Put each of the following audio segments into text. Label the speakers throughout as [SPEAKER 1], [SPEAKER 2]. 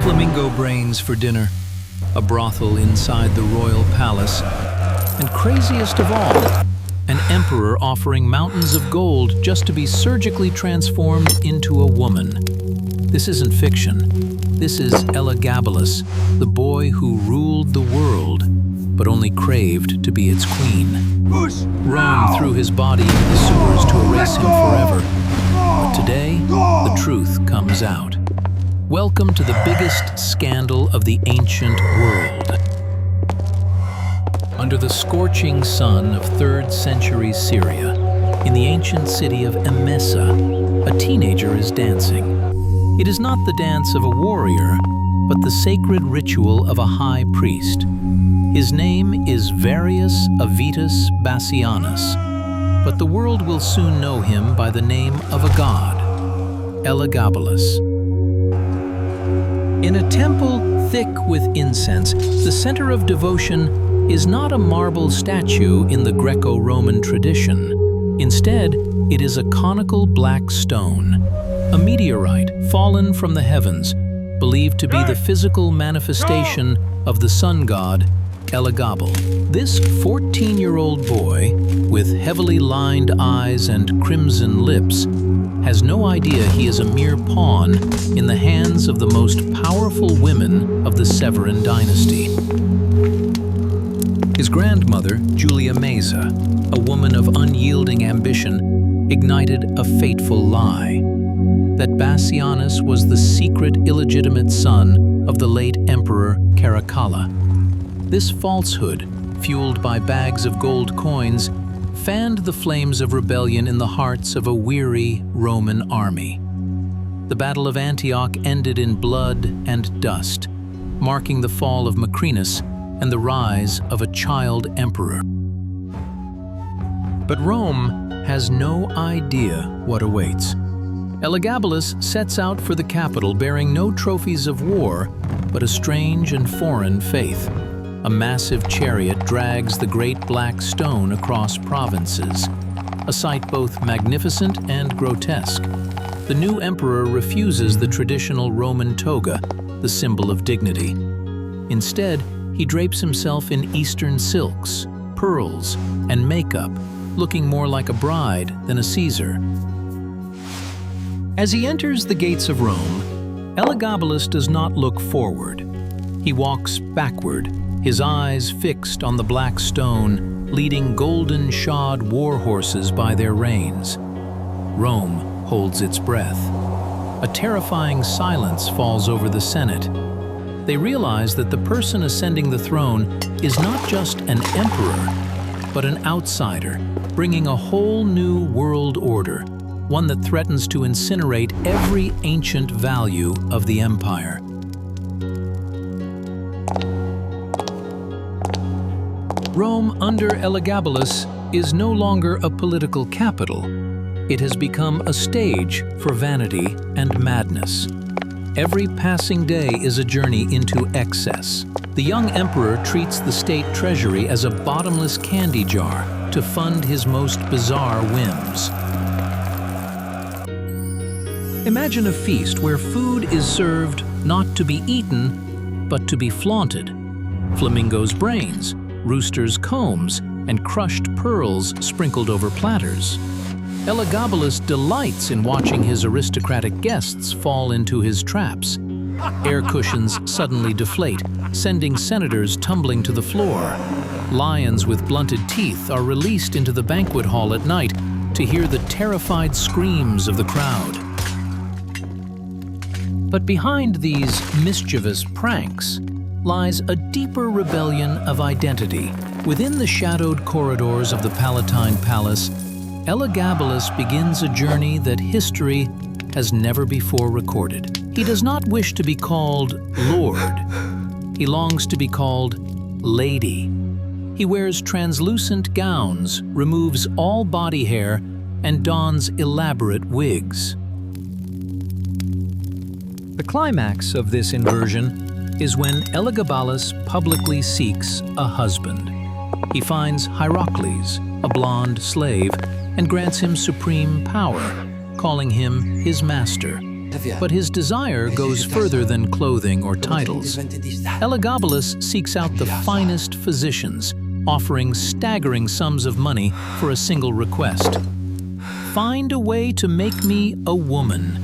[SPEAKER 1] Flamingo brains for dinner, a brothel inside the royal palace, and craziest of all, an emperor offering mountains of gold just to be surgically transformed into a woman. This isn't fiction. This is Elagabalus, the boy who ruled the world, but only craved to be its queen. Rome threw his body into the sewers to erase him forever. But today, the truth comes out. Welcome to the biggest scandal of the ancient world. Under the scorching sun of 3rd century Syria, in the ancient city of Emesa, a teenager is dancing. It is not the dance of a warrior, but the sacred ritual of a high priest. His name is Varius Avitus Bassianus, but the world will soon know him by the name of a god, Elagabalus. In a temple thick with incense, the center of devotion is not a marble statue in the Greco-Roman tradition. Instead, it is a conical black stone, a meteorite fallen from the heavens, believed to be the physical manifestation of the sun god, Elagabal. This 14-year-old boy, with heavily lined eyes and crimson lips, has no idea he is a mere pawn in the hands of the most powerful women of the Severan dynasty. His grandmother, Julia Meza, a woman of unyielding ambition, ignited a fateful lie: that Bassianus was the secret illegitimate son of the late Emperor Caracalla. This falsehood, fueled by bags of gold coins, fanned the flames of rebellion in the hearts of a weary Roman army. The Battle of Antioch ended in blood and dust, marking the fall of Macrinus and the rise of a child emperor. But Rome has no idea what awaits. Elagabalus sets out for the capital bearing no trophies of war, but a strange and foreign faith. A massive chariot drags the great black stone across provinces, a sight both magnificent and grotesque. The new emperor refuses the traditional Roman toga, the symbol of dignity. Instead, he drapes himself in Eastern silks, pearls, and makeup, looking more like a bride than a Caesar. As he enters the gates of Rome, Elagabalus does not look forward. He walks backward, his eyes fixed on the black stone, leading golden-shod war horses by their reins. Rome holds its breath. A terrifying silence falls over the Senate. They realize that the person ascending the throne is not just an emperor, but an outsider, bringing a whole new world order, one that threatens to incinerate every ancient value of the empire. Rome under Elagabalus is no longer a political capital. It has become a stage for vanity and madness. Every passing day is a journey into excess. The young emperor treats the state treasury as a bottomless candy jar to fund his most bizarre whims. Imagine a feast where food is served not to be eaten, but to be flaunted. Flamingos' brains, roosters' combs, and crushed pearls sprinkled over platters. Elagabalus delights in watching his aristocratic guests fall into his traps. Air cushions suddenly deflate, sending senators tumbling to the floor. Lions with blunted teeth are released into the banquet hall at night to hear the terrified screams of the crowd. But behind these mischievous pranks lies a deeper rebellion of identity. Within the shadowed corridors of the Palatine Palace, Elagabalus begins a journey that history has never before recorded. He does not wish to be called Lord. He longs to be called Lady. He wears translucent gowns, removes all body hair, and dons elaborate wigs. The climax of this inversion is when Elagabalus publicly seeks a husband. He finds Hierocles, a blonde slave, and grants him supreme power, calling him his master. But his desire goes further than clothing or titles. Elagabalus seeks out the finest physicians, offering staggering sums of money for a single request. Find a way to make me a woman.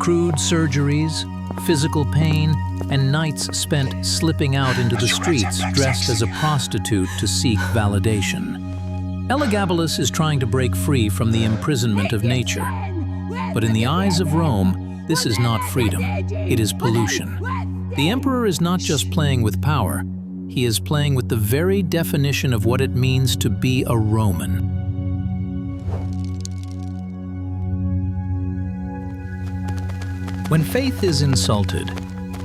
[SPEAKER 1] Crude surgeries, physical pain, and nights spent slipping out into the streets dressed as a prostitute to seek validation. Elagabalus is trying to break free from the imprisonment of nature. But in the eyes of Rome, this is not freedom, it is pollution. The emperor is not just playing with power, he is playing with the very definition of what it means to be a Roman. When faith is insulted,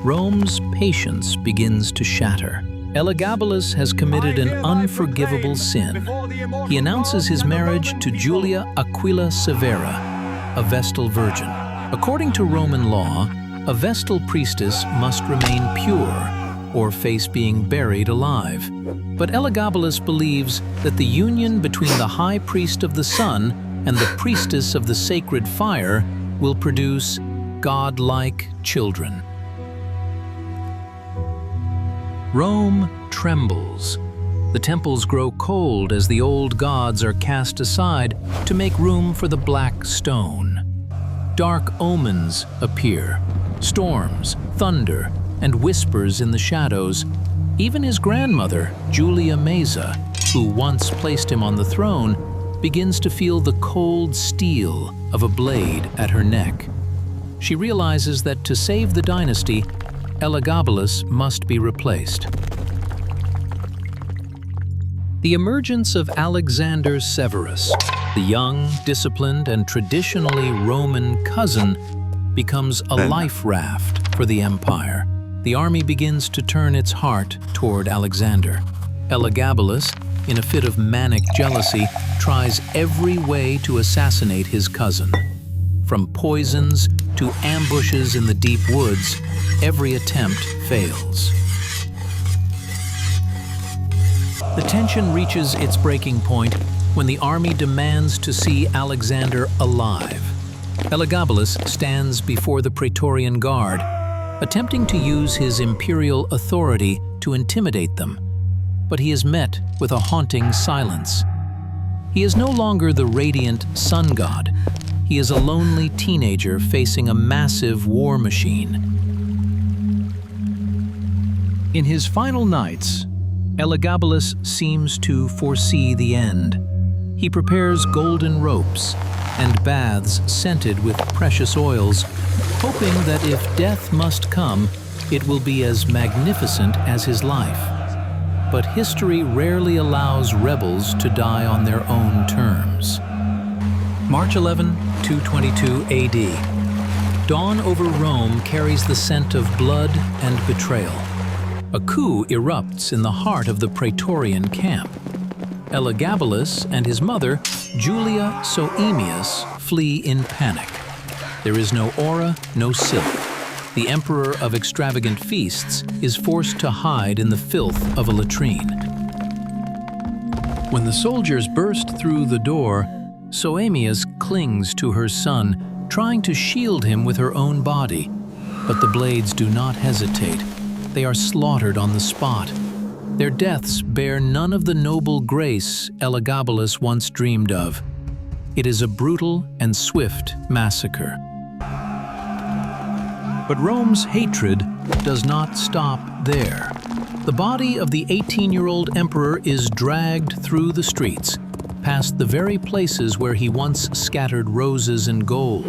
[SPEAKER 1] Rome's patience begins to shatter. Elagabalus has committed an unforgivable sin. He announces his marriage to Julia Aquila Severa, a Vestal virgin. According to Roman law, a Vestal priestess must remain pure or face being buried alive. But Elagabalus believes that the union between the high priest of the sun and the priestess of the sacred fire will produce godlike children. Rome trembles. The temples grow cold as the old gods are cast aside to make room for the black stone. Dark omens appear, storms, thunder, and whispers in the shadows. Even his grandmother, Julia Maza, who once placed him on the throne, begins to feel the cold steel of a blade at her neck. She realizes that to save the dynasty, Elagabalus must be replaced. The emergence of Alexander Severus, the young, disciplined, and traditionally Roman cousin, becomes a life raft for the empire. The army begins to turn its heart toward Alexander. Elagabalus, in a fit of manic jealousy, tries every way to assassinate his cousin. From poisons to ambushes in the deep woods, every attempt fails. The tension reaches its breaking point when the army demands to see Alexander alive. Elagabalus stands before the Praetorian Guard, attempting to use his imperial authority to intimidate them. But he is met with a haunting silence. He is no longer the radiant sun god. He is a lonely teenager facing a massive war machine. In his final nights, Elagabalus seems to foresee the end. He prepares golden ropes and baths scented with precious oils, hoping that if death must come, it will be as magnificent as his life. But history rarely allows rebels to die on their own terms. March 11, 222 AD. Dawn over Rome carries the scent of blood and betrayal. A coup erupts in the heart of the Praetorian camp. Elagabalus and his mother, Julia Soaemias, flee in panic. There is no aura, no silk. The emperor of extravagant feasts is forced to hide in the filth of a latrine. When the soldiers burst through the door, Soaemias clings to her son, trying to shield him with her own body. But the blades do not hesitate. They are slaughtered on the spot. Their deaths bear none of the noble grace Elagabalus once dreamed of. It is a brutal and swift massacre. But Rome's hatred does not stop there. The body of the 18-year-old emperor is dragged through the streets, past the very places where he once scattered roses and gold.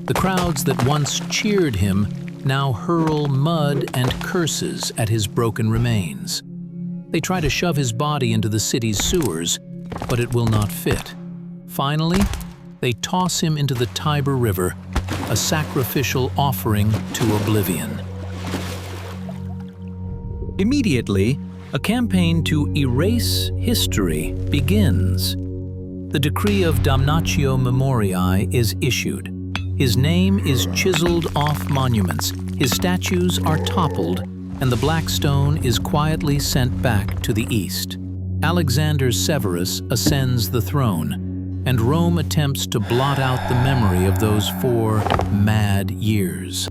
[SPEAKER 1] The crowds that once cheered him now hurl mud and curses at his broken remains. They try to shove his body into the city's sewers, but it will not fit. Finally, they toss him into the Tiber River, a sacrificial offering to oblivion. Immediately, a campaign to erase history begins. The decree of damnatio memoriae is issued. His name is chiseled off monuments, his statues are toppled, and the black stone is quietly sent back to the east. Alexander Severus ascends the throne. and Rome attempts to blot out the memory of those 4 mad years.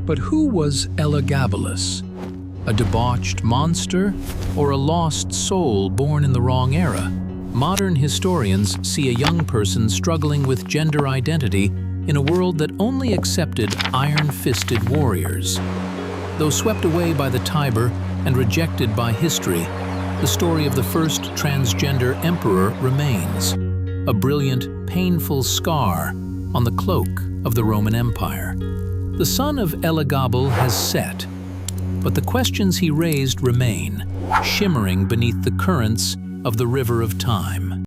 [SPEAKER 1] But who was Elagabalus? A debauched monster or a lost soul born in the wrong era? Modern historians see a young person struggling with gender identity in a world that only accepted iron-fisted warriors. Though swept away by the Tiber and rejected by history, the story of the first transgender emperor remains, a brilliant, painful scar on the cloak of the Roman Empire. The sun of Elagabal has set, but the questions he raised remain, shimmering beneath the currents of the river of time.